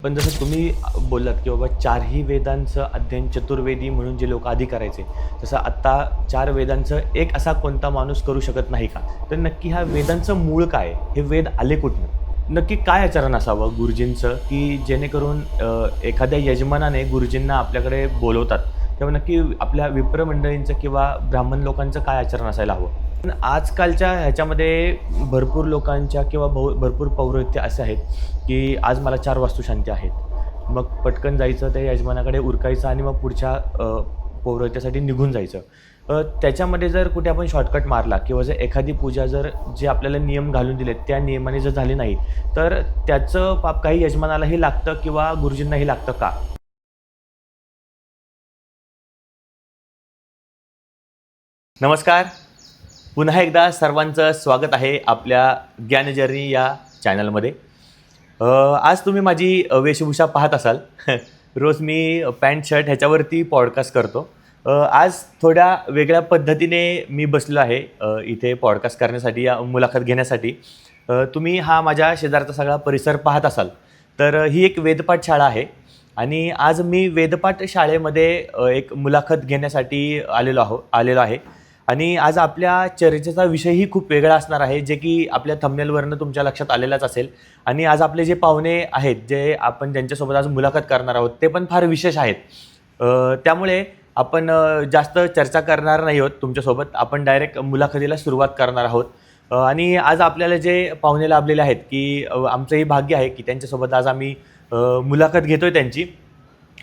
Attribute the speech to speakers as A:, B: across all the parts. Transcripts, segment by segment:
A: पण जसं तुम्ही बोललात, की बाबा चारही वेदांचं अध्ययन चतुर्वेदी म्हणून जे लोक आधी करायचे, तसं आत्ता चार वेदांचं एक असा कोणता माणूस करू शकत नाही का? तर नक्की ह्या वेदांचं मूळ काय आहे? हे वेद आले कुठनं? नक्की काय आचरण असावं गुरुजींचं, की जेणेकरून एखाद्या यजमानाने गुरुजींना आपल्याकडे बोलवतात, तेव्हा नक्की आपल्या विप्र मंडळींचं किंवा ब्राह्मण लोकांचं काय आचरण असायला हवं? पण आजकालच्या ह्याच्यामध्ये भरपूर लोकांच्या किंवा भरपूर पौरोहित्य असे आहेत, की आज मला 4 वास्तुशांती आहेत. मग पटकन जायचं, त्या यजमानाकडे उरकायचं आणि मग पुढच्या पौरोहित्यासाठी निघून जायचं. त्याच्यामध्ये जर कुठे आपण शॉर्टकट मारला किंवा जर एखादी पूजा जर जे आपल्याला नियम घालून दिलेत, त्या नियमाने जर झाली नाही, तर त्याचं पाप काही यजमानालाही लागतं किंवा गुरुजींनाही लागतं का? नमस्कार. पुन्हा एकदा सर्वांचं स्वागत आहे आपल्या ज्ञान जर्नी या चॅनलमध्ये. आज तुम्ही माझी वेशभूषा पाहत असाल. रोज मी पॅन्ट शर्ट ह्याच्यावरती पॉडकास्ट करतो. आज थोड्या वेगळ्या पद्धतीने मी बसलो आहे इथे पॉडकास्ट करण्यासाठी, या मुलाखत घेण्यासाठी. तुम्ही हा माझ्या शेजारचा सगळा परिसर पाहत असाल, तर ही एक वेदपाठ शाळा आहे आणि आज मी वेदपाठ शाळेमध्ये एक मुलाखत घेण्यासाठी आलेलो आहे. आणि आज आपल्या चर्चेचा विषयही खूप वेगळा असणार आहे, जे की आपल्या थंबनेलवरनं तुमच्या लक्षात आलेलाच असेल. आणि आज आपले जे पाहुणे आहेत, जे आपण ज्यांच्यासोबत आज मुलाखत करणार आहोत, ते पण फार विशेष आहेत. त्यामुळे आपण जास्त चर्चा करणार नाही आहोत तुमच्यासोबत. आपण डायरेक्ट मुलाखतीला सुरुवात करणार आहोत. आणि आज आपल्याला जे पाहुणे लाभलेले आहेत, की आमचंही भाग्य आहे की त्यांच्यासोबत आज आम्ही मुलाखत घेतोय त्यांची.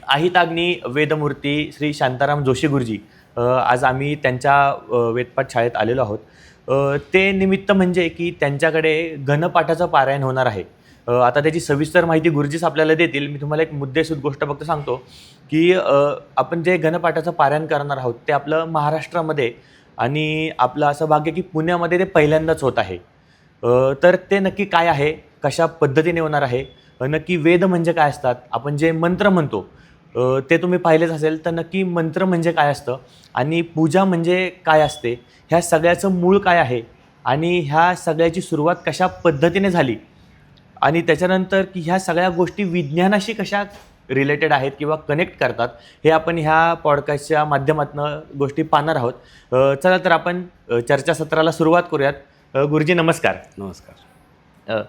A: अहिताग्नी वेदमूर्ती श्री शांताराम जोशी गुरुजी, आज आम्ही त्यांच्या वेदपाठ शाळेत आलेलो आहोत. ते निमित्त म्हणजे की त्यांच्याकडे घनपाठाचं पारायण होणार आहे. आता त्याची सविस्तर माहिती गुरुजीच आपल्याला देतील. मी तुम्हाला एक मुद्देसूद गोष्ट फक्त सांगतो, की आपण जे घनपाठाचं पारायण करणार आहोत, ते आपलं महाराष्ट्रामध्ये आणि आपलं असं भाग्य की पुण्यामध्ये ते पहिल्यांदाच होत आहे. तर ते नक्की काय आहे, कशा पद्धतीने होणार आहे, नक्की वेद म्हणजे काय असतात, आपण जे मंत्र म्हणतो ते तुम्ही पाहिलेच असेल, तर नक्की मंत्र म्हणजे काय असतं आणि पूजा म्हणजे काय असते, ह्या सगळ्याचं मूळ काय आहे आणि ह्या सगळ्याची सुरुवात कशा पद्धतीने झाली आणि त्याच्यानंतर की ह्या सगळ्या गोष्टी विज्ञानाशी कशा रिलेटेड आहेत किंवा कनेक्ट करतात, हे आपण ह्या पॉडकास्टच्या माध्यमातून गोष्टी पाहणार आहोत. चला तर आपण चर्चासत्राला सुरुवात करूयात. गुरुजी नमस्कार.
B: नमस्कार.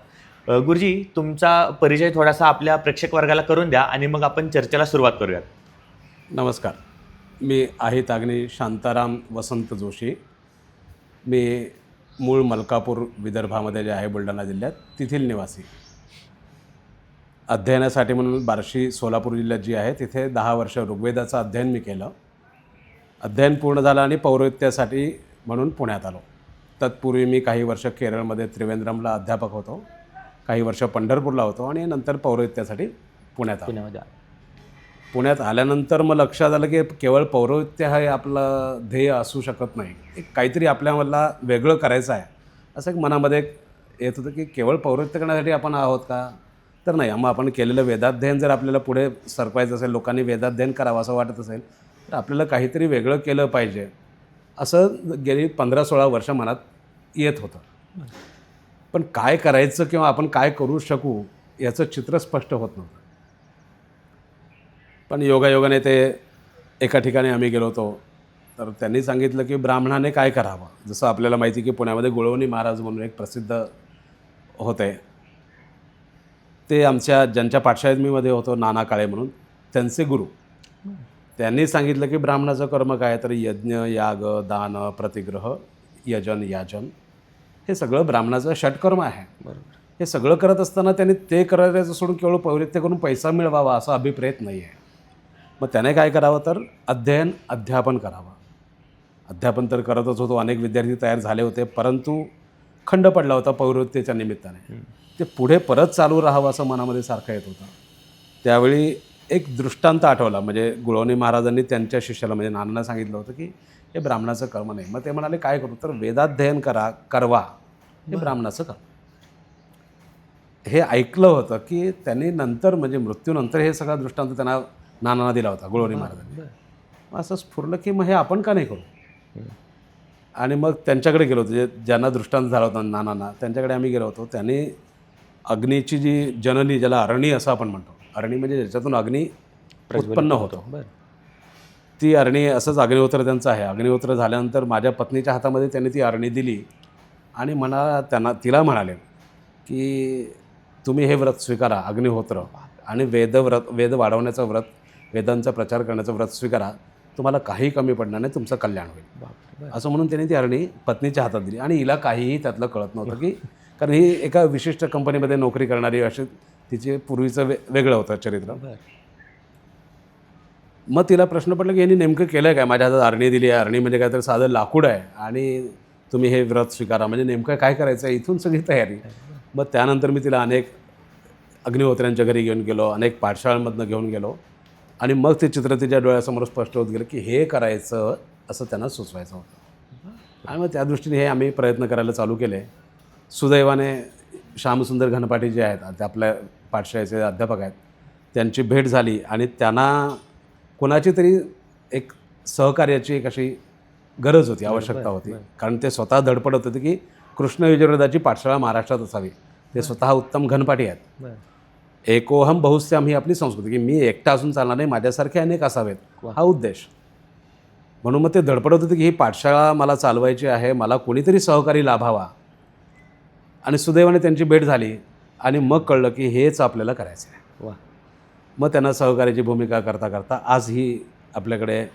A: गुरुजी, तुमचा परिचय थोडासा आपल्या प्रेक्षक वर्गाला करून द्या आणि मग आपण चर्चेला सुरुवात करूयात.
B: नमस्कार. मी अहिताग्नी शांताराम वसंत जोशी. मी मूळ मलकापूर विदर्भामध्ये जे आहे बुलढाणा जिल्ह्यात, तेथील निवासी. अध्ययनासाठी म्हणून बार्शी सोलापूर जिल्ह्यात जी आहे तिथे 10 वर्ष ऋग्वेदाचं अध्ययन मी केलं. अध्ययन पूर्ण झालं आणि पौरोहित्यासाठी म्हणून पुण्यात आलो. तत्पूर्वी मी काही वर्ष केरळमध्ये त्रिवेंद्रमला अध्यापक होतो, काही वर्ष पंढरपूरला होतो आणि नंतर पौरोहित्यासाठी पुण्यात आलो. पुण्यात आल्यानंतर मग लक्षात आलं की केवळ पौरोहित्य हे आपलं ध्येय असू शकत नाही. एक काहीतरी आपल्याला वेगळं करायचं आहे असं एक मनामध्ये येत होतं, की केवळ पौरोहित्य करण्यासाठी आपण आहोत का? तर नाही. मग आपण केलेलं वेदाध्ययन जर आपल्याला पुढे सरकवायचं असेल, लोकांनी वेदाध्ययन करावं असं वाटत असेल, तर आपल्याला काहीतरी वेगळं केलं पाहिजे असं गेली 15-16 वर्ष मनात येत होतं. पण काय करायचं किंवा आपण काय करू शकू याचं चित्र स्पष्ट होत नव्हतं. पण योगायोगाने ते एका ठिकाणी आम्ही गेलो होतो, तर त्यांनी सांगितलं की ब्राह्मणाने काय करावं. जसं आपल्याला माहिती की पुण्यामध्ये गुळवणी महाराज म्हणून एक प्रसिद्ध होते, ते ज्यांच्या पाठशाळेत मी मध्ये होतो, नाना काळे म्हणून, त्यांचे गुरु. त्यांनी सांगितलं की ब्राह्मणाचं कर्म काय, तर यज्ञ, याग, दान, प्रतिग्रह, यजन, याजन हे सगळं ब्राह्मणाचं षटकर्म आहे.
A: बरोबर.
B: हे सगळं करत असताना त्यांनी ते करायचं सोडून केवळ पौरोहित्य करून पैसा मिळवावा असा अभिप्रेत नाही आहे. मग त्याने काय करावं, तर अध्यापन करावं. अध्यापन तर करतच होतो, अनेक विद्यार्थी तयार झाले होते, परंतु खंड पडला होता पौरोहित्याच्या निमित्ताने. ते पुढे परत चालू राहावं असं मनामध्ये सारखं येत होतं. त्यावेळी एक दृष्टांत आठवला. म्हणजे गुळवणी महाराजांनी त्यांच्या शिष्याला म्हणजे नानांना सांगितलं होतं की हे ब्राह्मणाचं कर्म नाही. मग ते म्हणाले काय करू, तर वेदाध्ययन करवा, हे ब्राह्मणाचं कर्म. हे ऐकलं होतं की त्यांनी नंतर म्हणजे मृत्यूनंतर हे सगळा दृष्टांत त्यांना नानांना दिला होता गुळवणी महाराजांनी. असं स्फुरलं की मग हे आपण का नाही करू. आणि मग त्यांच्याकडे गेलो होतो, ज्यांना दृष्टांत झाला होता नानांना, त्यांच्याकडे आम्ही गेलो होतो. त्यांनी अग्नीची जी जननी, ज्याला अरणी असं आपण म्हणतो, अरणी म्हणजे ज्याच्यातून अग्नी
A: प्रज्वलित
B: उत्पन्न होतो.
A: बरं.
B: ती अरणी असंच अग्निहोत्र त्यांचं आहे. अग्निहोत्र झाल्यानंतर माझ्या पत्नीच्या हातामध्ये त्यांनी ती अरणी दिली आणि तिला म्हणाले की तुम्ही हे व्रत स्वीकारा, अग्निहोत्र, आणि वेद वाढवण्याचं व्रत, वेदांचा प्रचार करण्याचं व्रत स्वीकारा, तुम्हाला काही कमी पडणार नाही, तुमचं कल्याण होईल. असं म्हणून त्यांनी ती अरणी पत्नीच्या हातात दिली. आणि हिला काहीही त्यातलं कळत नव्हतं की, कारण ही एका विशिष्ट कंपनीमध्ये नोकरी करणारी, अशी तिचे पूर्वीचं वेगळं होतं चरित्र. मग तिला प्रश्न पडला की यांनी नेमकं केलं आहे काय, माझ्या हातात अरणी दिली आहे, अरणी म्हणजे काय तर साधं लाकूड आहे, आणि तुम्ही हे व्रत स्वीकारा, म्हणजे नेमकं काय करायचं आहे, इथून सगळी तयारी. मग त्यानंतर मी तिला अनेक अग्निहोत्र्यांच्या घरी घेऊन गेलो, अनेक पाठशाळांमधनं घेऊन गेलो, आणि मग ते चित्र तिच्या डोळ्यासमोर स्पष्ट होत गेलं की हे करायचं असं त्यांना सुचवायचं होतं. आणि मग त्या दृष्टीने हे आम्ही प्रयत्न करायला चालू केले. सुदैवाने श्यामसुंदर घनपाटी जे आहेत, ते आपल्या पाठशाळेचे अध्यापक आहेत, त्यांची भेट झाली आणि त्यांना कोणाची तरी एक सहकार्याची एक अशी गरज होती, आवश्यकता होती. कारण ते स्वतः धडपडत होते की कृष्ण यजुर्वेदाची पाठशाळा महाराष्ट्रात असावी. ते स्वतः उत्तम घनपाटी आहेत. एकोहम बहुस्याम ही आपली संस्कृती, की मी एकटा असून चालणार नाही, माझ्यासारखे अनेक असावेत, हा उद्देश. म्हणून मग ते धडपडत होते की ही पाठशाळा मला चालवायची आहे, मला कोणीतरी सहकारी लाभावा. आणि सुदैवाने त्यांची भेट झाली आणि मग कळलं की हेच आपल्याला करायचं आहे. मग त्यांना सहकार्याची भूमिका करता करता आज ही आपल्याकडे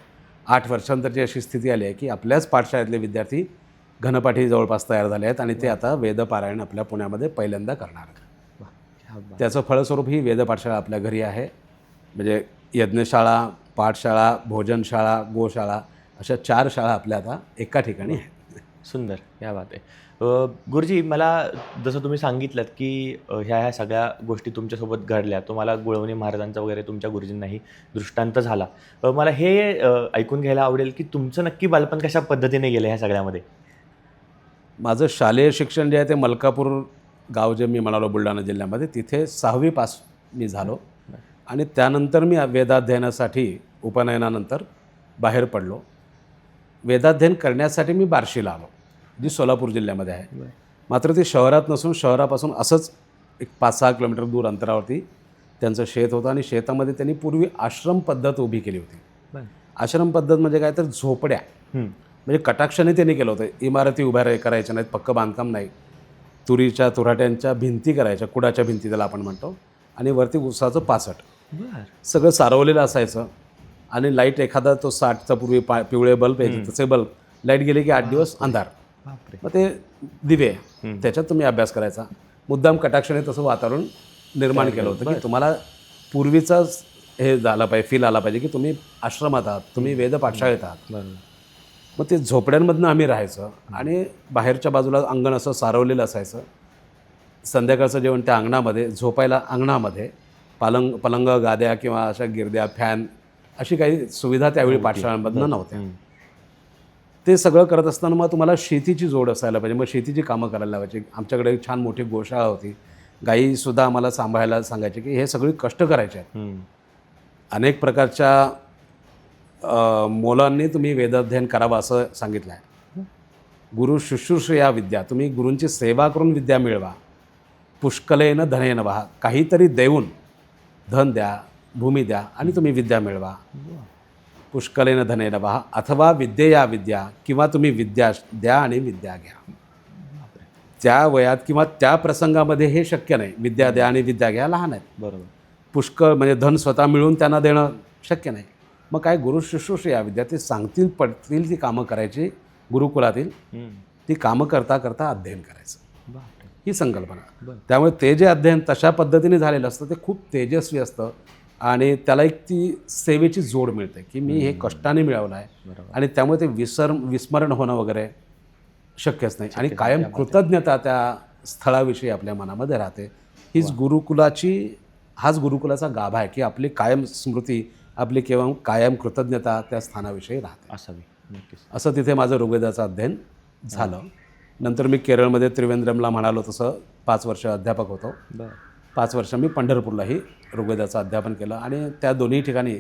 B: 8 वर्षांतरची अशी स्थिती आली आहे की आपल्याच पाठशाळेतले विद्यार्थी घनपाठी जवळपास तयार झाले आहेत, आणि ते आता वेदपारायण आपल्या पुण्यामध्ये पहिल्यांदा करणार आहेत. त्याचं फळस्वरूप ही वेद पाठशाळा आपल्या घरी आहे. म्हणजे यज्ञशाळा, पाठशाळा, भोजनशाळा, गोशाळा, अशा 4 शाळा आपल्या आता एका ठिकाणी आहेत.
A: सुंदर, क्या बात आहे. गुरुजी, मला जसं तुम्ही सांगितलं की ह्या सगळ्या गोष्टी तुमच्यासोबत घडल्या, तुम्हाला गुळवणी महाराजांचा वगैरे तुमच्या गुरुजींनाही दृष्टांत झाला. मला हे ऐकून घ्यायला आवडेल की तुमचं नक्की बालपण कशा पद्धतीने गेलं ह्या सगळ्यामध्ये?
B: माझं शालेय शिक्षण जे आहे ते मलकापूर गाव जे मी म्हणालो बुलढाणा जिल्ह्यामध्ये, तिथे 6वी पास मी झालो. आणि त्यानंतर मी वेदाध्ययनासाठी उपनयनानंतर बाहेर पडलो. वेदाध्ययन करण्यासाठी मी बार्शीला आलो, जी सोलापूर जिल्ह्यामध्ये आहे. मात्र ती शहरात नसून शहरापासून असंच एक 5-6 किलोमीटर दूर अंतरावरती त्यांचं शेत होतं, आणि शेतामध्ये त्यांनी पूर्वी आश्रम पद्धत उभी केली होती. आश्रम पद्धत म्हणजे काय तर झोपड्या, म्हणजे कटाक्षाने त्यांनी केलं होतं. इमारती उभ्या करायच्या नाहीत, पक्कं बांधकाम नाही, तुरीच्या तुराट्यांच्या भिंती करायच्या, कुडाच्या भिंती त्याला आपण म्हणतो, आणि वरती उसाचं पाचट, सगळं सारवलेलं असायचं. आणि लाईट एखादा तो 60चा पूर्वी पिवळे बल्ब यायचे, तसे बल्ब, लाईट गेले की 8 दिवस अंधार. मग ते दिवे, त्याच्यात तुम्ही अभ्यास करायचा. मुद्दाम कटाक्षाने तसं वातावरण निर्माण केलं होतं की तुम्हाला पूर्वीचाच हे झालं पाहिजे, फील आला पाहिजे की तुम्ही आश्रमात आहात, तुम्ही वेद पाठशाळेत आहात. मग ते झोपड्यांमधनं आम्ही राहायचं, आणि बाहेरच्या बाजूला अंगण असं सारवलेलं असायचं. संध्याकाळचं जेवण त्या अंगणामध्ये, झोपायला अंगणामध्ये, पलंग, गाद्या किंवा अशा गिरद्या, फॅन, अशी काही सुविधा त्यावेळी पाठशाळांमधनं नव्हत्या. ते सगळं करत असताना मग तुम्हाला शेतीची जोड असायला पाहिजे. मग शेतीची कामं करायला लावायची. आमच्याकडे एक छान मोठी गोशाळा होती. गाईसुद्धा आम्हाला सांभाळायला सांगायचे की हे सगळी कष्ट करायचे आहेत. अनेक प्रकारच्या मोलांनी तुम्ही वेदाध्ययन करावं असं सांगितलं आहे. गुरु शुश्रूषया विद्या, तुम्ही गुरूंची सेवा करून विद्या मिळवा. पुष्कलेन धनेन वहा, काहीतरी देऊन, धन द्या, भूमी द्या, आणि तुम्ही विद्या मिळवा. पुष्कलेन धनेन वहा, अथवा विद्येया विद्या, किंवा तुम्ही विद्या द्या आणि विद्या घ्या. त्या वयात किंवा त्या प्रसंगामध्ये हे शक्य नाही, विद्या द्या आणि विद्या घ्या, लहान आहेत.
A: बरोबर.
B: पुष्कळ म्हणजे धन स्वतः मिळून त्यांना देणं शक्य नाही. मग काय, गुरु शुश्रूषया विद्या, ते सांगतील पडतील ती कामं करायची गुरुकुलातील, ती कामं करता करता अध्ययन करायचं, ही संकल्पना. त्यामुळे ते जे अध्ययन तशा पद्धतीने झालेलं असतं ते खूप तेजस्वी असतं, आणि त्याला एक ती सेवेची जोड मिळते की मी हे कष्टाने मिळवलं आहे, आणि त्यामुळे ते विस्मरण होणं वगैरे शक्यच नाही. आणि कायम कृतज्ञता त्या स्थळाविषयी आपल्या मनामध्ये राहते. हाच गुरुकुलाचा गाभा आहे की आपली कायम स्मृती, आपली केव्हा कायम कृतज्ञता त्या स्थानाविषयी राहते
A: असावी. नक्कीच.
B: असं तिथे माझं ऋग्वेदाचं अध्ययन झालं. नंतर मी केरळमध्ये त्रिवेंद्रमला म्हणालो तसं 5 वर्ष अध्यापक होतो. 5 वर्ष मी पंढरपूरलाही ऋग्वेदाचं अध्यापन केलं, आणि त्या दोन्ही ठिकाणी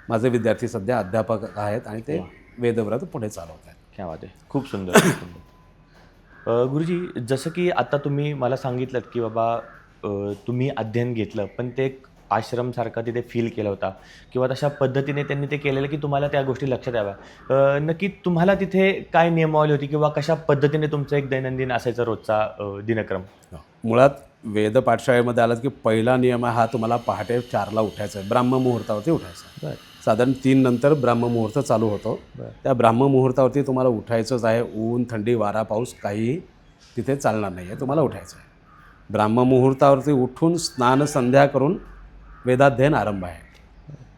B: माझे विद्यार्थी सध्या अध्यापक आहेत, आणि ते वेदव्रत पुढे चालवत आहेत.
A: क्या बात आहे, खूप सुंदर, खूप सुंदर. गुरुजी, जसं की आता तुम्ही मला सांगितलं की बाबा तुम्ही अध्ययन घेतलं, पण ते एक आश्रमसारखा तिथे फील केला होता किंवा तशा पद्धतीने त्यांनी ते केलेलं की तुम्हाला त्या गोष्टी लक्षात याव्या. नक्की तुम्हाला तिथे काय नियमावली होती किंवा कशा पद्धतीने तुमचं एक दैनंदिन असायचा रोजचा दिनक्रम?
B: मुळात वेद पाठशाळेमध्ये आलात की पहिला नियम हा तुम्हाला पहाटे 4ला उठायचा आहे, ब्राह्ममुहूर्तावरती उठायचं आहे. साधारण 3 नंतर ब्राह्ममुहूर्त चालू होतो. त्या ब्राह्ममुहूर्तावरती तुम्हाला उठायचंच आहे. ऊन, थंडी, वारा, पाऊस काहीही तिथे चालणार नाही आहे, तुम्हाला उठायचं आहे. ब्राह्ममुहूर्तावरती उठून स्नान संध्या करून वेदाध्ययन आरंभ आहे.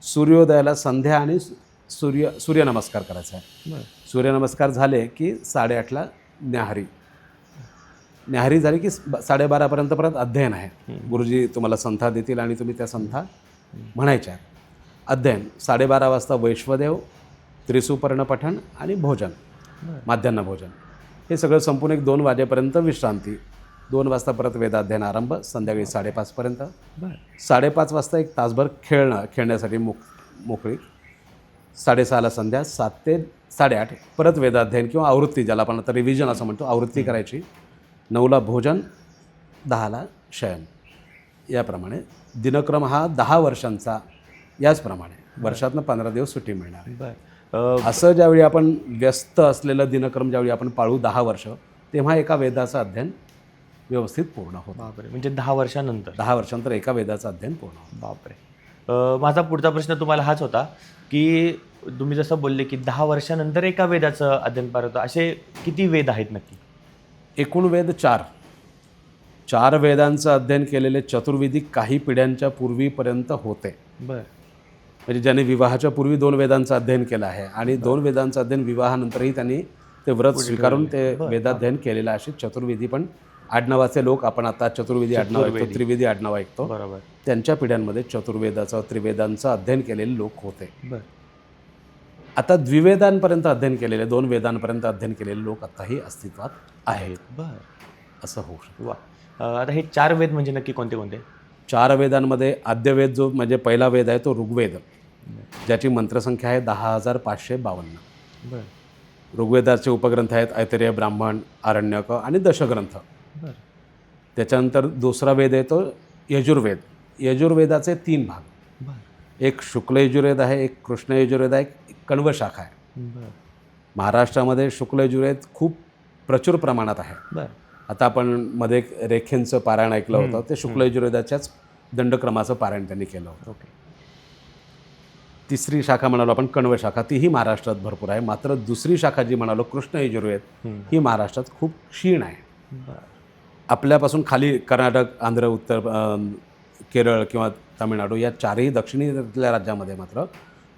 B: सूर्योदयाला संध्या आणि सूर्यनमस्कार करायचा आहे. सूर्यनमस्कार झाले की 8:30ला न्याहारी झाली की 12:30पर्यंत परत अध्ययन आहे. गुरुजी तुम्हाला संथा देतील आणि तुम्ही त्या संथा म्हणायच्या आहेत. अध्ययन 12:30 वाजता वैश्वदेव, त्रिसुपर्ण पठण आणि भोजन, माध्यान्ह भोजन, हे सगळं संपूर्ण एक 2 वाजेपर्यंत विश्रांती. 2 वाजता परत वेदाध्ययन आरंभ, संध्याकाळी 5:30पर्यंत. 5:30 वाजता एक तासभर खेळण्यासाठी मोकळी. 6:30ला संध्या, 7 ते 8:30 परत वेदाध्ययन किंवा आवृत्ती, ज्याला आपण आता रिव्हिजन असं म्हणतो, आवृत्ती करायची. 9ला भोजन, 10ला शयन. याप्रमाणे दिनक्रम हा 10 वर्षांचा. याचप्रमाणे वर्षातनं 15 दिवस सुट्टी मिळणार. असं ज्यावेळी आपण व्यस्त असलेलं दिनक्रम ज्यावेळी आपण पाळू 10 वर्ष, तेव्हा एका वेदाचं अध्ययन व्यवस्थित पूर्ण होतं.
A: बापरे, म्हणजे 10 वर्षानंतर?
B: 10 वर्षानंतर एका वेदाचं अध्ययन पूर्ण होतं.
A: बापरे. माझा पुढचा प्रश्न तुम्हाला हाच होता की तुम्ही जसं बोलले की 10 वर्षानंतर एका वेदाचं अध्ययन पार होतं. असे किती वेद आहेत नक्की?
B: एकूण वेद 4 वेदांचं अध्ययन केलेले चतुर्वेदी काही पिढ्यांच्या पूर्वीपर्यंत होते. म्हणजे ज्यांनी विवाहाच्या पूर्वी 2 वेदांचं अध्ययन केलं आहे आणि 2 वेदांचं अध्ययन विवाहानंतरही त्यांनी ते व्रत स्वीकारून ते वेदाध्ययन केलेलं. असे चतुर्वेदी पण आडनावाचे लोक, आपण आता चतुर्वेदी आडनाव ऐकतो, त्रिवेदी आडनाव ऐकतो,
A: बरोबर,
B: त्यांच्या पिढ्यांमध्ये चतुर्वेदाचं, त्रिवेदांचं अध्ययन केलेले लोक होते. आता द्विवेदांपर्यंत अध्ययन केलेले, 2 वेदांपर्यंत अध्ययन केलेले लोक आताही अस्तित्वात आहेत. असं होऊ शकतं.
A: वा. आता हे 4 वेद म्हणजे नक्की कोणते कोणते?
B: 4 वेदांमध्ये आद्यवेद जो म्हणजे पहिला वेद आहे तो ऋग्वेद, ज्याची मंत्रसंख्या आहे 10,552. ऋग्वेदाचे उपग्रंथ आहेत ऐतरेय, ब्राह्मण, आरण्यक आणि दशग्रंथ. त्याच्यानंतर दुसरा वेद आहे तो यजुर्वेद. यजुर्वेदाचे 3 भाग, एक शुक्ल यजुर्वेद आहे, एक कृष्ण यजुर्वेद आहे, एक कण्व शाखा आहे. महाराष्ट्रामध्ये शुक्ल यजुर्वेद खूप प्रचूर प्रमाणात आहे. आता आपण मध्ये एक रेखेंचं पारायण ऐकलं होतं, ते शुक्ल यजुर्वेदाच्याच दंडक्रमाचं पारायण त्यांनी केलं होतं. तिसरी शाखा म्हणालो आपण कण्व शाखा, तीही महाराष्ट्रात भरपूर आहे. मात्र दुसरी शाखा जी म्हणालो कृष्ण यजुर्वेद, ही महाराष्ट्रात खूप क्षीण आहे. आपल्यापासून खाली कर्नाटक, आंध्र, उत्तर केरळ किंवा तामिळनाडू या 4ही दक्षिणेतल्या राज्यामध्ये मात्र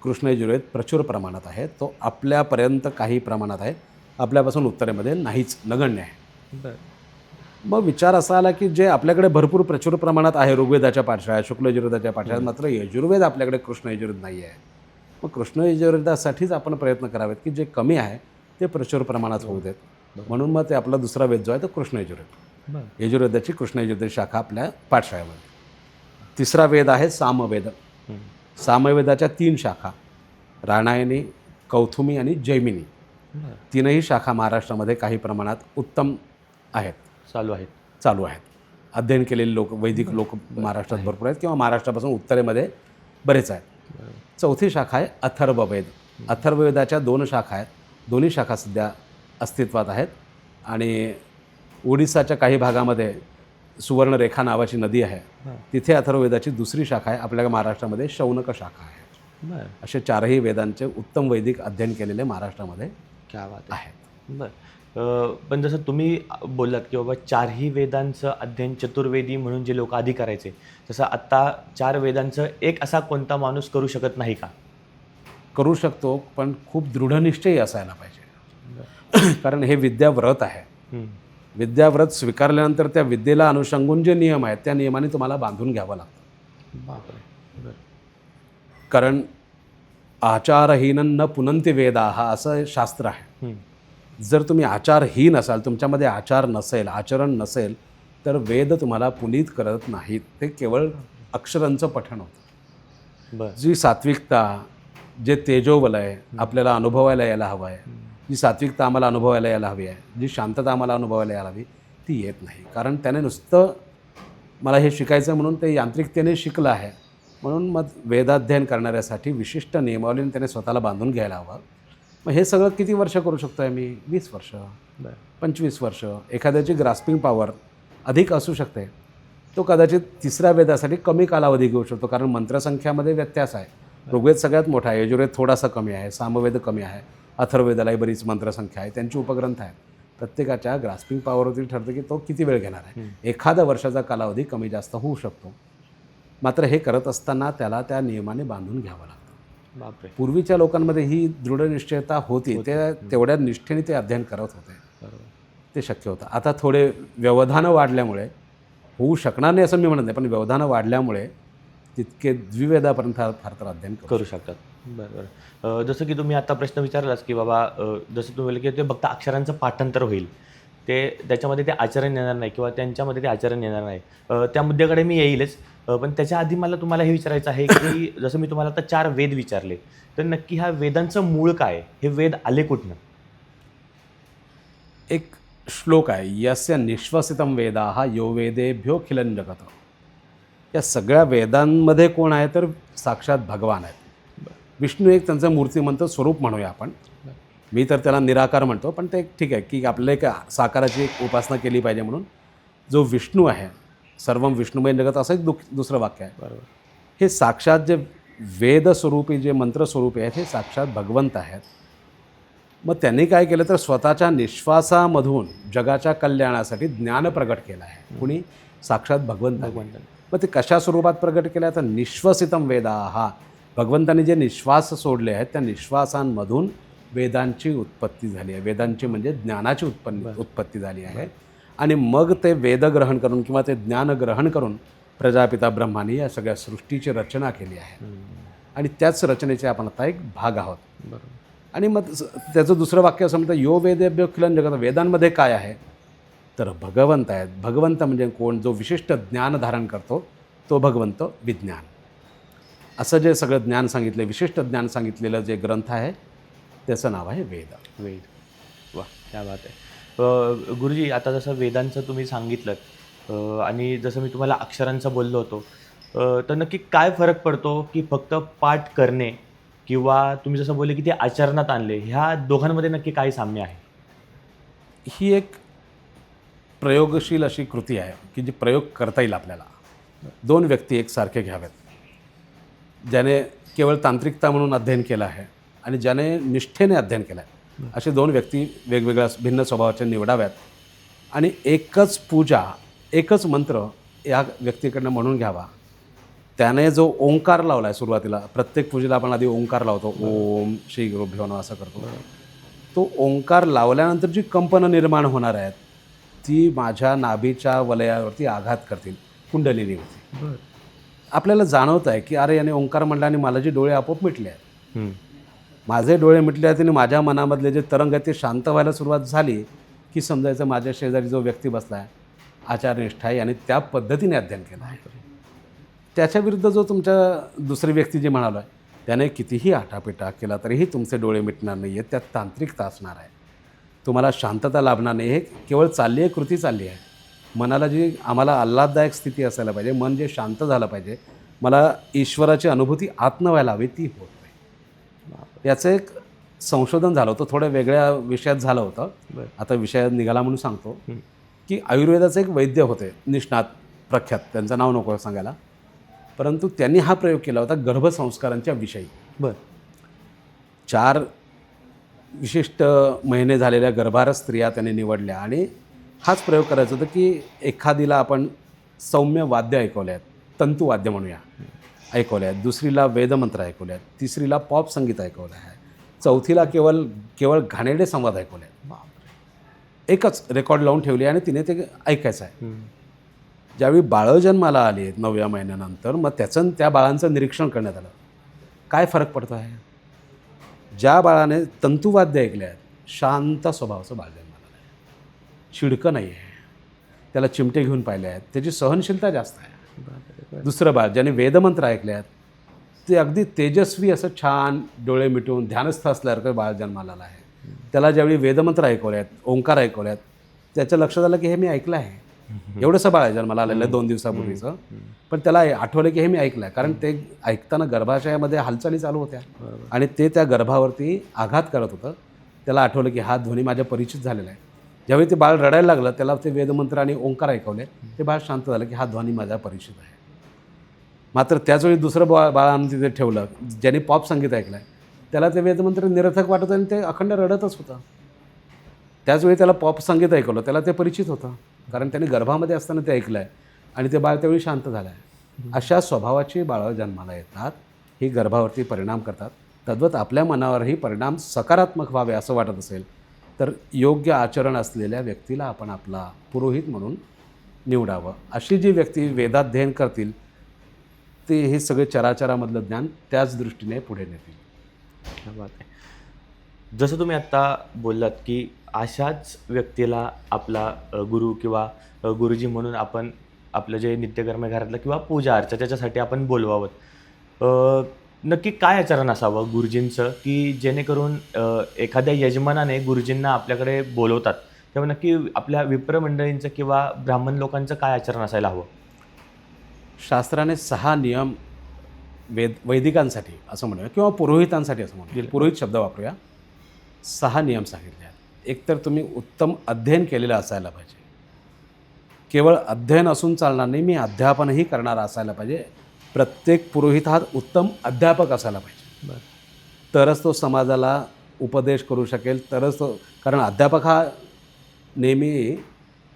B: कृष्ण यजुर्वेद प्रचूर प्रमाणात आहे. तो आपल्यापर्यंत काही प्रमाणात आहे, आपल्यापासून उत्तरेमध्ये नाहीच, नगण्य आहे. मग विचार असा आला की जे आपल्याकडे भरपूर प्रचूर प्रमाणात आहे ऋग्वेदाच्या पाठशाळा, शुक्ल यजुर्वेदाच्या पाठशाळा, मात्र यजुर्वेद आपल्याकडे कृष्ण यजुर्वेद नाही आहे. मग कृष्ण यजुर्वेदासाठीच आपण प्रयत्न करावेत की जे कमी आहे ते प्रचूर प्रमाणात होऊ देत. म्हणून मग ते आपला दुसरा वेद जो आहे तो कृष्ण यजुर्वेद, यजुर्वेदाची कृष्ण यजुर्वेद शाखा आपल्या पाठशाळेमध्ये. तिसरा वेद आहे सामवेद. सामवेदाच्या 3 शाखा, राणायणी, कौथुमी आणि जैमिनी, 3ही शाखा महाराष्ट्रामध्ये काही प्रमाणात उत्तम आहेत, चालू आहेत. अध्ययन केलेले लोक, वैदिक लोक महाराष्ट्रात भरपूर आहेत किंवा महाराष्ट्रापासून उत्तरेमध्ये बरेच आहेत. चौथी शाखा आहे अथर्ववेद. अथर्ववेदाच्या 2 शाखा आहेत, दोन्ही शाखा सध्या अस्तित्वात आहेत. आणि ओडिसाच्या काही भागामध्ये सुवर्णरेखा नावाची नदी आहे, तिथे अथर्ववेदाची दुसरी शाखा आहे. आपल्या महाराष्ट्रामध्ये शौनक शाखा आहे. असे 4ही वेदांचे उत्तम वैदिक अध्ययन केलेले महाराष्ट्रामध्ये आहेत.
A: पण जसं तुम्ही बोललात की बाबा 4ही वेदांचं अध्ययन चतुर्वेदी म्हणून जे लोक आधी करायचे, तसं आत्ता 4 वेदांचं एक असा कोणता माणूस करू शकत नाही का?
B: करू शकतो, पण खूप दृढनिश्चयी असायला पाहिजे. कारण हे विद्याव्रत आहे. विद्याव्रत स्वीकारल्यानंतर त्या विद्येला अनुषंगून जे नियम आहेत त्या नियमाने तुम्हाला बांधून घ्यावं लागतं. कारण आचारहीन न पुनंती वेदा हा असं शास्त्र आहे. जर तुम्ही आचारहीन असाल, तुमच्यामध्ये आचार नसेल, आचरण नसेल, तर वेद तुम्हाला पुनीत करत नाहीत. ते केवळ अक्षरांचं पठण होतं. जी सात्विकता, जे तेजोवलय आपल्याला अनुभवायला यायला हवं आहे, जी सात्विकता आम्हाला अनुभवायला यायला हवी आहे, जी शांतता आम्हाला अनुभवायला यायला हवी, ती येत नाही. कारण त्याने नुसतं मला हे शिकायचं म्हणून ते यांत्रिकतेने शिकलं आहे, म्हणून मग वेदाध्ययन करणाऱ्यासाठी विशिष्ट नियमावलीने त्याने स्वतःला बांधून घ्यायला हवं. मग हे सगळं किती वर्ष करू शकतो आहे मी? 20 वर्ष, 25 वर्ष. एखाद्याची ग्रास्पिंग पॉवर अधिक असू शकते, तो कदाचित तिसऱ्या वेदासाठी कमी कालावधी घेऊ शकतो, कारण मंत्रसंख्यामध्ये व्यत्यास आहे. ऋग्वेद सगळ्यात मोठा आहे, यजुर्वेद थोडासा कमी आहे, सामवेद कमी आहे, अथर्ववेदालाही बरीच मंत्रसंख्या आहे, त्यांची उपग्रंथ आहेत. प्रत्येकाच्या ग्रास्पिंग पॉवरवरती ठरतं की तो किती वेळ घेणार आहे. एखादा वर्षाचा कालावधी कमी जास्त होऊ शकतो. मात्र हे करत असताना त्याला त्या नियमाने बांधून घ्यावं लागतं.
A: बापरे.
B: पूर्वीच्या लोकांमध्ये ही दृढनिश्चयता होती, ते तेवढ्या निष्ठेने ते अध्ययन करत होते, ते शक्य होतं. आता थोडे व्यवधानं वाढल्यामुळे होऊ शकणार नाही असं मी म्हणत नाही, पण व्यवधानं वाढल्यामुळे तितके द्विवेदापर्यंत फार तर अध्ययन
A: करू शकतात. बरं. जसं की तुम्ही आता प्रश्न विचारलाच की बाबा जसं तुम्ही बोलले की ते फक्त अक्षरांचं पाठांतर होईल, ते त्याच्यामध्ये ते आचरण येणार नाही किंवा त्यांच्यामध्ये ते आचरण येणार नाही. त्या मुद्द्याकडे मी येईलच. पण त्याच्या आधी मला तुम्हाला हे विचारायचं आहे की जसं मी तुम्हाला आता 4 वेद विचारले, तर नक्की ह्या वेदांचं मूळ काय? हे वेद आले कुठनं?
B: एक श्लोक आहे, यस्य निश्वसितम वेदाः यो वेदेभ्यो खिलं जगत. या सगळ्या वेदांमध्ये कोण आहे तर साक्षात भगवान आहेत. विष्णू एक त्यांचं मूर्तिमंत स्वरूप म्हणूया आपण. मी तर त्याला निराकार म्हणतो, पण ते ठीक आहे की आपल्याला एक साकाराची एक उपासना केली पाहिजे म्हणून. जो विष्णू आहे, सर्वम विष्णुमय जगत असं एक दुसरं वाक्य आहे.
A: बरोबर.
B: हे साक्षात जे वेदस्वरूपी जे मंत्रस्वरूपी आहेत हे साक्षात भगवंत आहेत. मग त्यांनी काय केलं तर स्वतःच्या निश्वासामधून जगाच्या कल्याणासाठी ज्ञान प्रगट केलं आहे. कुणी? साक्षात भगवंत. मग ते कशा स्वरूपात प्रगट केलं आहे तर निश्वसितम वेदा हा भगवंतांनी जे निश्वास सोडले आहेत त्या निश्वासांमधून वेदांची उत्पत्ती झाली आहे. वेदांची म्हणजे ज्ञानाची उत्पत्ती झाली आहे. आणि मग ते वेद ग्रहण करून किंवा ते ज्ञान ग्रहण करून प्रजापिता ब्रह्माने या सगळ्या सृष्टीची रचना केली आहे. आणि त्याच रचनेचे आपण आता एक भाग आहोत.
A: बरोबर.
B: आणि मग त्याचं दुसरं वाक्य असं म्हणतं, यो वेदेभ्यो खिलं जगत. वेदांमध्ये काय आहे तर भगवंत आहेत. भगवंत म्हणजे कोण? जो विशिष्ट ज्ञान धारण करतो तो भगवंत. विज्ञान असं जे सगळं ज्ञान सांगितलं, विशिष्ट ज्ञान सांगितलेलं जे ग्रंथ आहे त्याचं नाव आहे वेद.
A: वेद. वा, क्या बात आहे. गुरुजी, आता जसं वेदांचं तुम्ही सांगितलं आणि जसं मी तुम्हाला अक्षरांचं बोललो होतो, तर नक्की काय फरक पडतो की फक्त पाठ करणे किंवा तुम्ही जसं बोलले की ते आचरणात आणले, ह्या दोघांमध्ये नक्की काय साम्य आहे?
B: ही एक प्रयोगशील अशी कृती आहे की जी प्रयोग करता येईल आपल्याला. 2 व्यक्ती एकसारखे घ्यावेत. ज्याने केवळ तांत्रिकता म्हणून अध्ययन केलं आहे आणि ज्याने निष्ठेने अध्ययन केलं आहे, असे 2 व्यक्ती वेगवेगळ्या भिन्न स्वभावाचे निवडाव्यात आणि एकच पूजा, एकच मंत्र या व्यक्तीकडनं म्हणून घ्यावा. त्याने जो ओंकार लावला आहे सुरुवातीला, प्रत्येक पूजेला आपण आधी ओंकार लावतो, ओम श्री गुरुभ्यो नमः असं करतो. तो ओंकार लावल्यानंतर जी कंपनं निर्माण होणार आहेत ती माझ्या नाभीच्या वलयावरती आघात करतील, कुंडलिनीवरती. आपल्याला जाणवत आहे की अरे याने ओंकार म्हणला आणि मला जे डोळे आपोआप मिटले आहेत, माझे डोळे मिटले आहेत आणि माझ्या मनामधले जे तरंग आहेत ते शांत व्हायला सुरुवात झाली की समजायचं माझ्या शेजारी जो व्यक्ती बसला आहे आचारनिष्ठ आहे आणि त्या पद्धतीने अध्ययन केलं आहे. त्याच्या विरुद्ध जो तुमच्या दुसरी व्यक्ती जी म्हणालो आहे त्याने कितीही आटापिटा केला तरीही तुमचे डोळे मिटणार नाही आहेत. त्यात तांत्रिकता असणार आहे, तुम्हाला शांतता लाभणार नाही. हे केवळ चालली आहे, कृती चालली आहे. मनाला जी आम्हाला आल्हाददायक स्थिती असायला पाहिजे, मन जे शांत झालं पाहिजे, मला ईश्वराची अनुभूती आत्म व्हायला हवी, ती होत नाही. याचं एक संशोधन झालं होतं, थोड्या वेगळ्या विषयात झालं होतं. आता विषय निघाला म्हणून सांगतो की आयुर्वेदाचे एक वैद्य होते निष्णात प्रख्यात, त्यांचं नाव नको सांगायला, परंतु त्यांनी हा प्रयोग केला होता गर्भसंस्कारांच्या विषयी. 4 विशिष्ट महिने झालेल्या गर्भार स्त्रिया त्यांनी निवडल्या आणि हाच प्रयोग करायचा होता की एखादीला आपण सौम्य वाद्य ऐकवले आहेत, तंतुवाद्य म्हणूया, ऐकवले आहेत. दुसरीला वेदमंत्र ऐकवले आहेत. तिसरीला पॉप संगीत ऐकवलं आहे. चौथीला केवळ घाणेरडे संवाद ऐकवले आहेत. एकच रेकॉर्ड लावून ठेवली आणि तिने ते ऐकायचं आहे. ज्यावेळी बाळं जन्माला आली आहेत 9व्या महिन्यानंतर, मग त्या बाळांचं निरीक्षण करण्यात आलं. काय फरक पडतो आहे? ज्या बाळाने तंतुवाद्य ऐकले आहेत, शांत स्वभावाचं बाळ जन्माला आहे, चिडकं नाही आहे, त्याला चिमटे घेऊन पाहिले आहेत, त्याची सहनशीलता जास्त आहे. दुसरं बाळ ज्याने वेदमंत्र ऐकले आहेत ते अगदी तेजस्वी असं छान डोळे मिटून ध्यानस्थ असल्यासारखं बाळ जन्माला आहे. त्याला ज्यावेळी वेदमंत्र ऐकवले आहेत, ओंकार ऐकवले आहेत, त्याच्या लक्षात आलं की हे मी ऐकलं आहे, एवढंसं बाळ आहे जन्माला आलेलं आहे 2 दिवसापूर्वीचं. पण त्याला आठवलं की हे मी ऐकलं आहे, कारण ते ऐकताना गर्भाशयामध्ये हालचाली चालू होत्या आणि ते त्या गर्भावरती आघात करत होतं. त्याला आठवलं की हा ध्वनी माझ्या परिचित झालेला आहे. ज्यावेळी ते बाळ रडायला लागलं, त्याला ते वेदमंत्र आणि ओंकार ऐकवले. ते बाळ शांत झालं की हा ध्वनी माझा परिचित आहे. मात्र त्याचवेळी दुसरं बाळ आणून तिथे ठेवलं, ज्याने पॉप संगीत ऐकलं आहे, त्याला ते वेदमंत्र निरर्थक वाटत आणि ते अखंड रडतच होतं. त्याचवेळी त्याला पॉप संगीत ऐकवलं, त्याला ते परिचित होतं, कारण त्याने गर्भामध्ये असताना ते ऐकलं आहे आणि ते बाळ त्यावेळी शांत झालं आहे. अशा स्वभावाची बाळं जन्माला येतात, ही गर्भावरती परिणाम करतात. तद्वत आपल्या मनावरही परिणाम सकारात्मक व्हावे असं वाटत असेल तर योग्य आचरण असलेल्या व्यक्तीला आपण आपला पुरोहित म्हणून निवडावं. अशी जी व्यक्ती वेदाध्ययन करतील ते हे सगळे चराचरामधलं ज्ञान त्याच दृष्टीने पुढे नेतील.
A: क्या बात आहे. जसं तुम्ही आत्ता बोललात की अशाच व्यक्तीला आपला गुरु किंवा गुरुजी म्हणून आपण आपलं जे नित्यकर्म आहे घरातलं किंवा पूजा अर्चा त्याच्यासाठी आपण बोलवावं. नक्की काय आचरण असावं गुरुजींचं की जेणेकरून एखाद्या यजमानाने गुरुजींना आपल्याकडे बोलवतात तेव्हा नक्की आपल्या विप्र मंडळींचं किंवा ब्राह्मण लोकांचं काय आचरण असायला हवं?
B: शास्त्राने 6 नियम वैदिकांसाठी असं म्हणूया किंवा पुरोहितांसाठी असं म्हणूया, पुरोहित शब्द वापरूया. 6 नियम सांगितले आहेत. एकतर तुम्ही उत्तम अध्ययन केलेलं असायला पाहिजे. केवळ अध्ययन असून चालणार नाही, मी अध्यापनही करणारा असायला पाहिजे. प्रत्येक पुरोहित हा उत्तम अध्यापक असायला पाहिजे. तरच तो समाजाला उपदेश करू शकेल, तरच तो, कारण अध्यापक हा नेहमी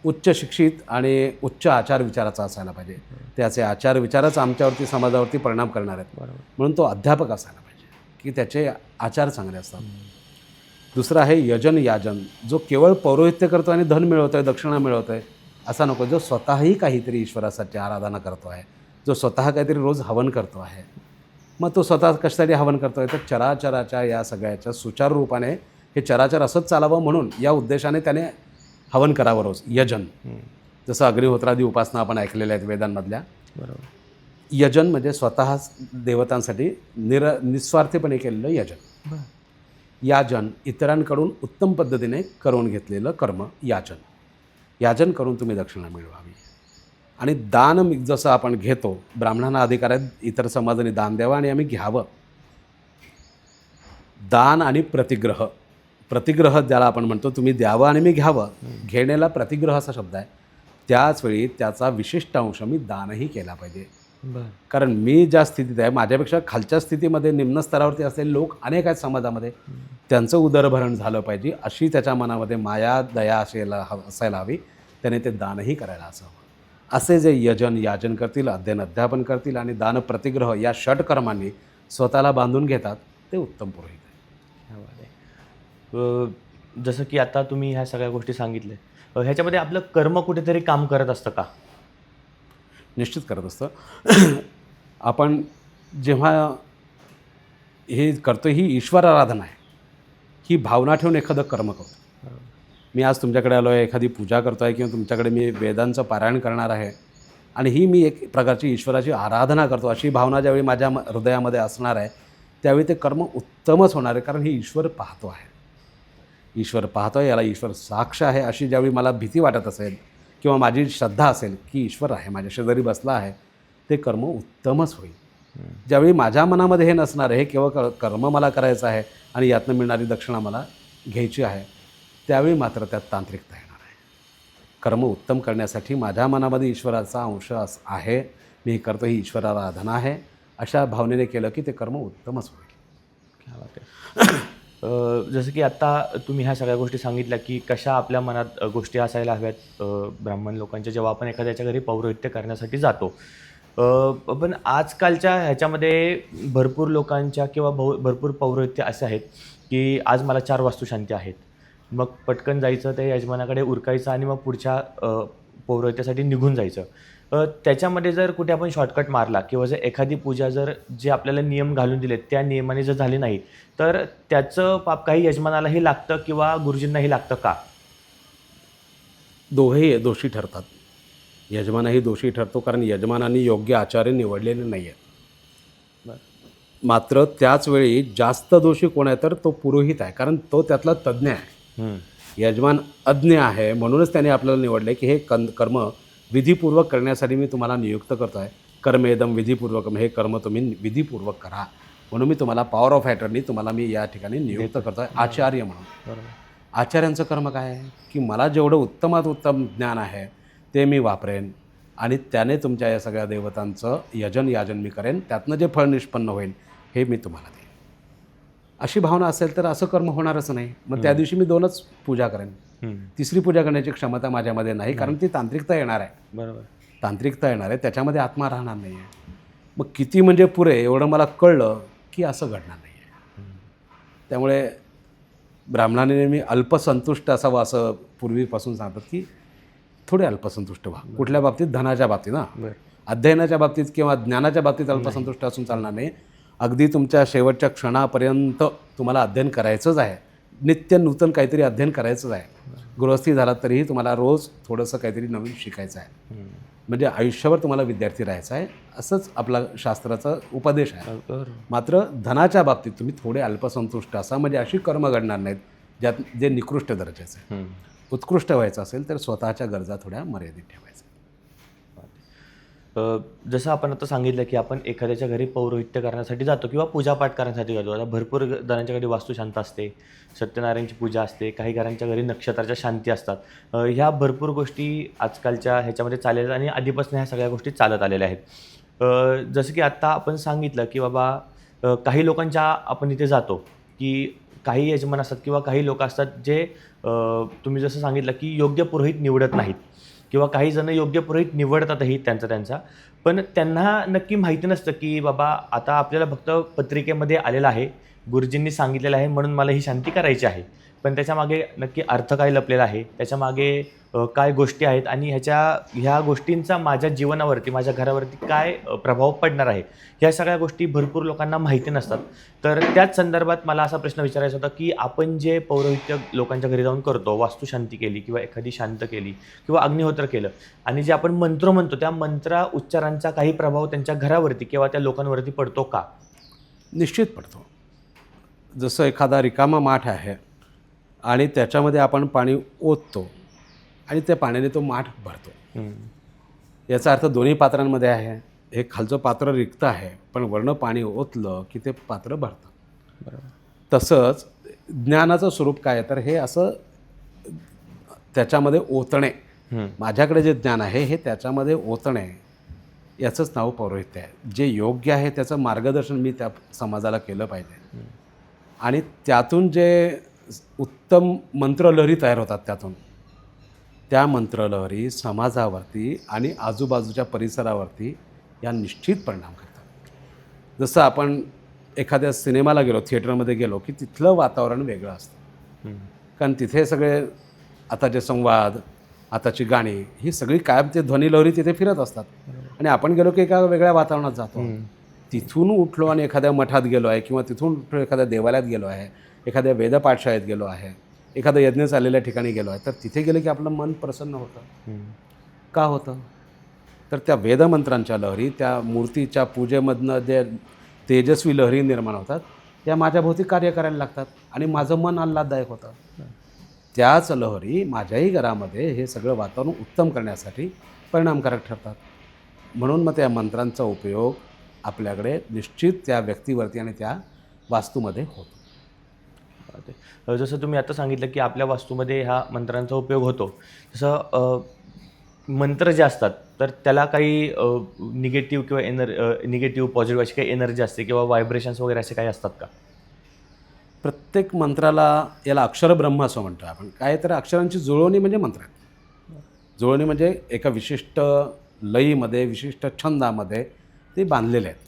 B: उच्च शिक्षित आणि उच्च आचार विचाराचा असायला पाहिजे. त्याचे आचार विचारच आमच्यावरती समाजावरती परिणाम करणार आहेत. म्हणून तो अध्यापक असायला पाहिजे की त्याचे आचार चांगले असतात. दुसरं आहे यजन याजन, जो केवळ पौरोहित्य करतो आणि धन मिळवतो आहे, दक्षिणा मिळवतो आहे असा नको. जो स्वतःही काहीतरी ईश्वरासाठी आराधना करतो आहे, जो स्वतः काहीतरी रोज हवन करतो आहे. मग तो स्वतः कशासाठी हवन करतो आहे तर चराचराच्या या सगळ्याच्या सुचारू रूपाने हे चराचर असंच चालावं म्हणून या उद्देशाने त्याने हवन करावं रोज. यजन, जसं अग्निहोत्रादी उपासना आपण ऐकलेल्या आहेत वेदांमधल्या.
A: बरोबर.
B: यजन म्हणजे स्वतः देवतांसाठी निस्वार्थीपणे केलेलं यजन. याजन, इतरांकडून उत्तम पद्धतीने करून घेतलेलं कर्म याजन. याजन करून तुम्ही दक्षिणा मिळवावी. आणि दान जसं आपण घेतो, ब्राह्मणांना अधिकार आहेत इतर समाजाने दान द्यावं आणि आम्ही घ्यावं. दान आणि प्रतिग्रह, प्रतिग्रह ज्याला आपण म्हणतो, तुम्ही द्यावं आणि मी घ्यावं, घेण्याला प्रतिग्रह असा शब्द आहे. त्याचवेळी त्याचा विशिष्ट अंश मी दानही केला पाहिजे. कारण मी ज्या स्थितीत आहे, माझ्यापेक्षा खालच्या स्थितीमध्ये निम्न स्तरावरती असलेले लोक अनेक आहेत समाजामध्ये, त्यांचं उदरभरण झालं पाहिजे अशी त्याच्या मनामध्ये माया दया असायला हवी. त्याने ते दानही करायला असावं. असे जे यजन याजन करतील, अध्ययन अध्यापन करतील आणि दान प्रतिग्रह या षटकर्मांनी स्वतःला बांधून घेतात, ते उत्तम पुरोहित आहे.
A: जसं की आता तुम्ही ह्या सगळ्या गोष्टी सांगितल्या, ह्याच्यामध्ये आपलं कर्म कुठेतरी काम करत असतं का?
B: निश्चित करत असतं. आपण जेव्हा हे करतो ही ईश्वर आराधना आहे, ही भावना ठेवून एखादं कर्म करतो. मी आज तुमच्याकडे आलो आहे, एखादी पूजा करतो आहे किंवा तुमच्याकडे मी वेदांचं पारायण करणार आहे आणि ही मी एक प्रकारची ईश्वराची आराधना करतो अशी भावना ज्यावेळी माझ्या हृदयामध्ये असणार आहे त्यावेळी ते कर्म उत्तमच होणार आहे. कारण हे ईश्वर पाहतो आहे, ईश्वर पाहतो आहे, याला ईश्वर साक्ष आहे अशी ज्यावेळी मला भीती वाटत असेल किंवा माझी श्रद्धा असेल की ईश्वर आहे, माझ्या शेजारी बसला आहे, ते कर्म उत्तमच होईल. ज्यावेळी माझ्या मनामध्ये हे नसणार आहे, केवळ कर्म मला करायचं आहे आणि यातनं मिळणारी दक्षिणा मला घ्यायची आहे, त्यावेळी मात्र त्यात तांत्रिकता येणार आहे. कर्म उत्तम करण्यासाठी माझ्या मनामध्ये ईश्वराचा अंश आहे, मी हे करतो, ही ईश्वर आराधना आहे, अशा भावनेने केलं की ते कर्म उत्तमच होईल.
A: क्या बात आहे. जसं की आत्ता तुम्ही ह्या सगळ्या गोष्टी सांगितल्या की कशा आपल्या मनात गोष्टी असायला हव्यात ब्राह्मण लोकांच्या, जेव्हा आपण एखाद्याच्या घरी पौरोहित्य करण्यासाठी जातो. पण आजकालच्या ह्याच्यामध्ये भरपूर लोकांच्या किंवा भरपूर पौरोहित्य असे आहेत की आज मला 4 वास्तुशांती आहेत, मग पटकन जायचं, त्या यजमानाकडे उरकायचं आणि मग पुढच्या पौरोहित्यासाठी निघून जायचं. त्याच्यामध्ये जर कुठे आपण शॉर्टकट मारला किंवा जर एखादी पूजा जर जे आपल्याला नियम घालून दिलेत त्या नियमाने जर झाली नाही तर त्याचं पाप काही यजमानालाही लागतं किंवा गुरुजींनाही लागतं का?
B: दोघेही दोषी ठरतात. यजमानही दोषी ठरतो कारण यजमानांनी योग्य आचार्य निवडलेले नाही आहेत. मात्र त्याचवेळी जास्त दोषी कोण आहे तर तो पुरोहित आहे, कारण तो त्यातला तज्ज्ञ आहे. यजमान अज्ञ आहे, म्हणूनच त्याने आपल्याला निवडले की हे कर्म विधीपूर्वक करण्यासाठी मी तुम्हाला नियुक्त करतो आहे. कर्मेदम विधीपूर्वकम, हे कर्म तुम्ही विधीपूर्वक करा, म्हणून मी तुम्हाला पॉवर ऑफ अटर्नी तुम्हाला मी या ठिकाणी नियुक्त करतो आहे आचार्य म्हणून.
A: बरोबर.
B: आचार्यांचं कर्म काय आहे की मला जेवढं उत्तमात उत्तम ज्ञान आहे ते मी वापरेन आणि त्याने तुमच्या या सगळ्या देवतांचं याजन मी करेन, त्यातनं जे फळ निष्पन्न होईल हे मी तुम्हाला देईन. अशी भावना असेल तर असं कर्म होणारच नाही. मग त्या दिवशी मी 2च पूजा करेन. तिसरी पूजा करण्याची क्षमता माझ्यामध्ये नाही, कारण ती तांत्रिकता येणार आहे.
A: बरोबर.
B: तांत्रिकता येणार आहे, त्याच्यामध्ये आत्मा राहणार नाही आहे. मग किती म्हणजे पुरे एवढं मला कळलं की असं घडणार नाही आहे. त्यामुळे ब्राह्मणाने मी अल्पसंतुष्ट असावं असं पूर्वीपासून सांगतात की थोडे अल्पसंतुष्ट व्हा. कुठल्या बाबतीत? धनाच्या बाबतीत ना, अध्ययनाच्या बाबतीत किंवा ज्ञानाच्या बाबतीत अल्पसंतुष्ट असून चालणार नाही. अगदी तुमच्या शेवटच्या क्षणापर्यंत तुम्हाला अध्ययन करायचंच आहे. नित्य नूतन काहीतरी अध्ययन करायचंच आहे. गृहस्थी झाला तरीही तुम्हाला रोज थोडंसं काहीतरी नवीन शिकायचं आहे. म्हणजे आयुष्यभर तुम्हाला विद्यार्थी राहायचं आहे, असंच आपला शास्त्राचा उपदेश आहे. मात्र धनाच्या बाबतीत तुम्ही थोडे अल्पसंतुष्ट असा, म्हणजे अशी कर्म घडणार नाहीत ज्यात जे निकृष्ट दर्जाचं आहे. उत्कृष्ट व्हायचं असेल तर स्वतःच्या गरजा थोड्या मर्यादित ठेवायच्या.
A: जसं आपण आता सांगितलं की आपण एखाद्याच्या घरी पौरोहित्य करण्यासाठी जातो किंवा पूजापाठ करण्यासाठी जातो. आता भरपूर जणांच्या घरी वास्तुशांत असते, सत्यनारायणची पूजा असते, काही घरांच्या घरी नक्षत्राच्या शांती असतात. ह्या भरपूर गोष्टी आजकालच्या ह्याच्यामध्ये चाललेल्या आणि आधीपासून ह्या सगळ्या गोष्टी चालत आलेल्या आहेत. जसं की आत्ता आपण सांगितलं की बाबा काही लोकांच्या आपण इथे जातो की काही यजमान असतात किंवा काही लोक असतात जे तुम्ही जसं सांगितलं की योग्य पुरोहित निवडत नाहीत किंवा काही जण योग्य पुरोहित निवडतातही त्यांचा, पण त्यांना नक्की माहिती नसतं की बाबा आता आपल्याला फक्त पत्रिकेमध्ये आलेलं आहे, गुरुजींनी सांगितलेलं आहे म्हणून मला ही शांती करायची आहे. पण त्याच्यामागे नक्की अर्थ काय लपलेला आहे, त्याच्यामागे काय गोष्टी आहेत आणि ह्या गोष्टींचा माझ्या जीवनावरती, माझ्या घरावरती काय प्रभाव पडणार आहे, ह्या सगळ्या गोष्टी भरपूर लोकांना माहिती नसतात. तर त्याच संदर्भात मला असा प्रश्न विचारायचा होता की आपण जे पौरोहित्य लोकांच्या घरी जाऊन करतो, वास्तुशांती केली किंवा एखादी शांत केली किंवा अग्निहोत्र केलं आणि जे आपण मंत्र म्हणतो त्या मंत्रा उच्चारांचा काही प्रभाव त्यांच्या घरावरती किंवा त्या लोकांवरती पडतो का?
B: निश्चित पडतो. जसं एखादा रिकामा माठ आहे आणि त्याच्यामध्ये आपण पाणी ओततो आणि त्या पाण्याने तो माठ भरतो. याचा अर्थ दोन्ही पात्रांमध्ये आहे. हे खालचं पात्र रिक्त आहे, पण वरनं पाणी ओतलं की ते पात्र भरतं. बरोबर. तसंच ज्ञानाचं स्वरूप काय आहे, तर हे असं त्याच्यामध्ये ओतणे, माझ्याकडे जे ज्ञान आहे हे त्याच्यामध्ये ओतणे, याचंच नाव पौरोहित्य आहे. जे योग्य आहे त्याचं मार्गदर्शन मी त्या समाजाला केलं पाहिजे आणि त्यातून जे उत्तम मंत्रलहरी तयार होतात त्या मंत्रलहरी समाजावरती आणि आजूबाजूच्या परिसरावरती या निश्चित परिणाम करतात. जसं आपण एखाद्या सिनेमाला गेलो, थिएटरमध्ये गेलो की तिथलं वातावरण वेगळं असतं. कारण तिथे सगळे आताचे संवाद, आताची गाणी ही सगळी कायम ते ध्वनिलहरी तिथे फिरत असतात आणि आपण गेलो की एका वेगळ्या वातावरणात जातो. तिथून उठलो आणि एखाद्या मठात गेलो आहे किंवा तिथून उठलो एखाद्या देवालयात गेलो आहे, एखाद्या वेदपाठशाळेत गेलो आहे, एखादं यज्ञ चाललेल्या ठिकाणी गेलो आहे, तर तिथे गेलं की आपलं मन प्रसन्न होतं. का होतं? तर त्या वेदमंत्रांच्या लहरी, त्या मूर्तीच्या पूजेमधनं जे तेजस्वी लहरी निर्माण होतात त्या माझ्याभोवती कार्य करायला लागतात आणि माझं मन आल्हाददायक होतं. त्याच लहरी माझ्याही घरामध्ये हे सगळं वातावरण उत्तम करण्यासाठी परिणामकारक ठरतात. म्हणून मग त्या मंत्रांचा उपयोग आपल्याकडे निश्चित त्या व्यक्तीवरती आणि त्या वास्तूमध्ये होतो.
A: जसं तुम्ही आता सांगितलं की आपल्या वास्तूमध्ये ह्या मंत्रांचा उपयोग होतो, तसं मंत्र जे असतात तर त्याला काही निगेटिव्ह किंवा निगेटिव्ह पॉझिटिव्ह अशी काही एनर्जी असते किंवा व्हायब्रेशन्स वगैरे असे काही असतात का?
B: प्रत्येक मंत्राला, याला अक्षरब्रह्म असं म्हणतो आपण. काय तर अक्षरांची जुळवणी म्हणजे मंत्र आहेत. जुळवणी म्हणजे एका विशिष्ट लयीमध्ये, विशिष्ट छंदामध्ये ते बांधलेले आहेत.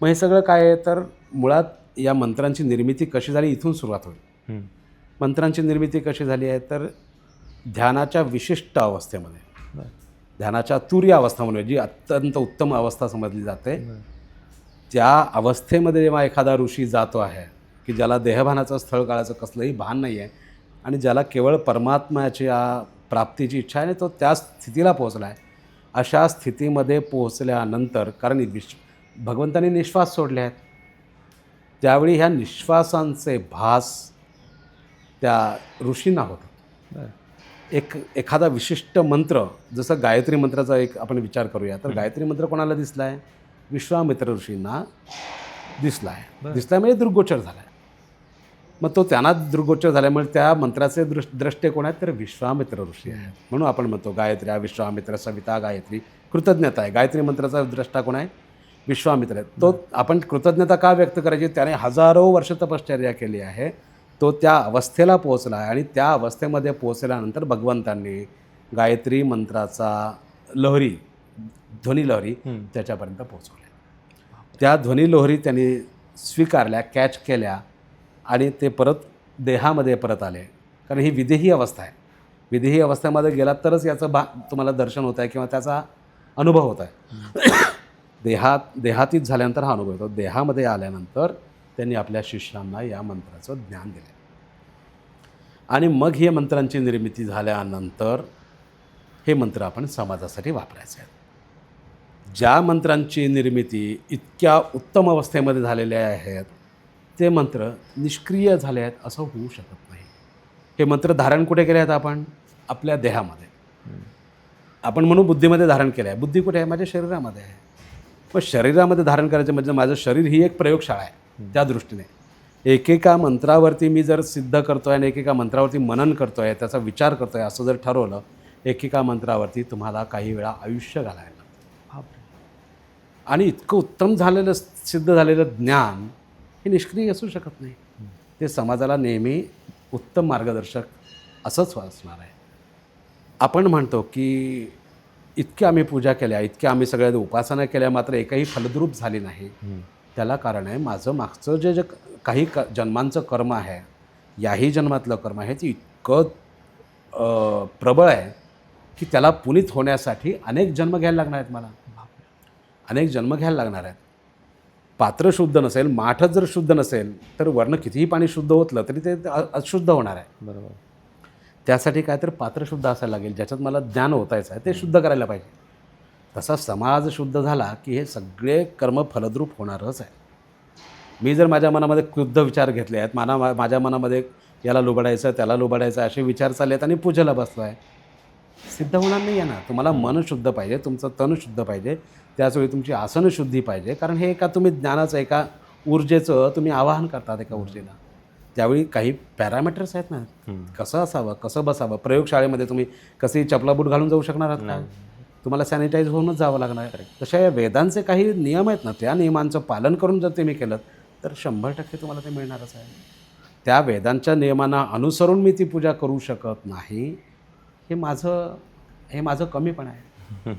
B: मग हे सगळं काय आहे, तर मुळात या मंत्रांची निर्मिती कशी झाली इथून सुरुवात होईल. मंत्रांची निर्मिती कशी झाली आहे, तर ध्यानाच्या विशिष्ट अवस्थेमध्ये, ध्यानाच्या तुर्य अवस्था म्हणून जी अत्यंत उत्तम अवस्था समजली जाते, त्या अवस्थेमध्ये जेव्हा एखादा ऋषी जातो आहे की ज्याला देहभानाचं स्थळ काळाचं कसलंही भान नाही आहे आणि ज्याला केवळ परमात्म्याच्या प्राप्तीची इच्छा आहे आणि तो त्या स्थितीला पोहोचला आहे, अशा स्थितीमध्ये पोहोचल्यानंतर, कारण भगवंतांनी निश्वास सोडले आहेत, त्यावेळी ह्या निश्वासांचे भास त्या ऋषींना होतात. एखादा विशिष्ट मंत्र, जसं गायत्री मंत्राचा एक आपण विचार करूया, तर गायत्री मंत्र कोणाला दिसला आहे? विश्वामित्र ऋषींना दिसला आहे. दिसला म्हणजे दृग्गोचर झाला आहे. मग तो त्यांना दृग्गोचर झाल्यामुळे त्या मंत्राचे द्रष्टे कोण आहेत? तर विश्वामित्र ऋषी आहेत. म्हणून आपण म्हणतो गायत्र्या विश्वामित्र सविता गायत्री, कृतज्ञता आहे. गायत्री मंत्राचा द्रष्टा कोण आहे? विश्वामित्र आहे. तो आपण कृतज्ञता का व्यक्त करायची? त्याने हजारो वर्ष तपश्चर्या केली आहे. तो त्या अवस्थेला पोहोचला आहे आणि त्या अवस्थेमध्ये पोहोचल्यानंतर भगवंतांनी गायत्री मंत्राचा लहरी, ध्वनी लहरी त्याच्यापर्यंत पोहोचवल्या. त्या ध्वनी लहरी त्यांनी स्वीकारल्या, कॅच केल्या आणि ते परत देहामध्ये परत आले. कारण ही विदेही अवस्था आहे. विदेही अवस्थेमध्ये गेलात तरच याचं तुम्हाला दर्शन होत आहे किंवा त्याचा अनुभव होत आहे. देहातीत झाल्यानंतर हा अनुभव होतो. देहामध्ये आल्यानंतर त्यांनी आपल्या शिष्यांना या मंत्राचं ज्ञान दिलं आणि मग हे मंत्रांची निर्मिती झाल्यानंतर हे मंत्र आपण समाजासाठी वापरायचे आहेत. ज्या मंत्रांची निर्मिती इतक्या उत्तम अवस्थेमध्ये झालेल्या आहेत ते मंत्र निष्क्रिय झाले आहेत असं होऊ शकत नाही. हे मंत्र धारण कुठे केले आहेत? आपण आपल्या देहामध्ये. आपण म्हणू बुद्धीमध्ये धारण केलं आहे. बुद्धी कुठे आहे? माझ्या शरीरामध्ये आहे. पण शरीरामध्ये धारण करायचं म्हणजे माझं शरीर ही एक प्रयोगशाळा आहे. त्या दृष्टीने एकेका मंत्रावरती मी जर सिद्ध करतो आहे आणि एकेका मंत्रावरती मनन करतो आहे, त्याचा विचार करतो आहे असं जर ठरवलं, एकेका मंत्रावरती तुम्हाला काही वेळा आयुष्य घालायला लागतं. आणि इतकं उत्तम झालेलं, सिद्ध झालेलं ज्ञान हे निष्क्रिय असू शकत नाही. ते समाजाला नेहमी उत्तम मार्गदर्शक असंच असणार आहे. आपण म्हणतो की इतक्या आम्ही पूजा केल्या, इतक्या आम्ही सगळ्या उपासना केल्या, मात्र एकही फलद्रूप झाली नाही. त्याला कारण आहे माझं मागचं जे काही जन्मांचं कर्म आहे, याही जन्मातलं कर्म आहे, ते इतकं प्रबळ आहे की त्याला पुनीत होण्यासाठी अनेक जन्म घ्यायला लागणार आहेत. मला अनेक जन्म घ्यायला लागणार आहेत. पात्र शुद्ध नसेल, माठच जर शुद्ध नसेल तर वर्ण कितीही पाणी शुद्ध होतलं तरी ते अशुद्ध होणार आहे.
A: बरोबर.
B: त्यासाठी काय तर पात्र शुद्ध असायला लागेल, ज्याच्यात मला ज्ञान होतायचं आहे ते शुद्ध करायला पाहिजे. तसा समाज शुद्ध झाला की हे सगळे कर्म फलद्रूप होणारच आहे. मी जर माझ्या मनामध्ये क्रुद्ध विचार घेतले आहेत, माझ्या मनामध्ये याला लुबाडायचं त्याला लुबाडायचं असे विचार चालले आहेत आणि पूजेला बसलो आहे, सिद्ध होणार नाही आहे ना. तुम्हाला मन शुद्ध पाहिजे, तुमचं तन शुद्ध पाहिजे, त्याचवेळी तुमची आसन शुद्धी पाहिजे. कारण हे एका तुम्ही ज्ञानाचं, एका ऊर्जेचं तुम्ही आवाहन करतात एका ऊर्जेला. त्यावेळी काही पॅरामीटर्स आहेत ना, कसं असावं, कसं बसावं. प्रयोगशाळेमध्ये तुम्ही कसे चपलाबूट घालून जाऊ शकणार आहात ना? तुम्हाला सॅनिटाईज होऊनच जावं लागणार आहे. तशा या वेदांचे काही नियम आहेत ना, त्या नियमांचं पालन करून जर तुम्ही केलं तर 100% तुम्हाला ते मिळणारच आहे. त्या वेदांच्या नियमांना अनुसरून मी ती पूजा करू शकत नाही, हे माझं कमीपण आहे.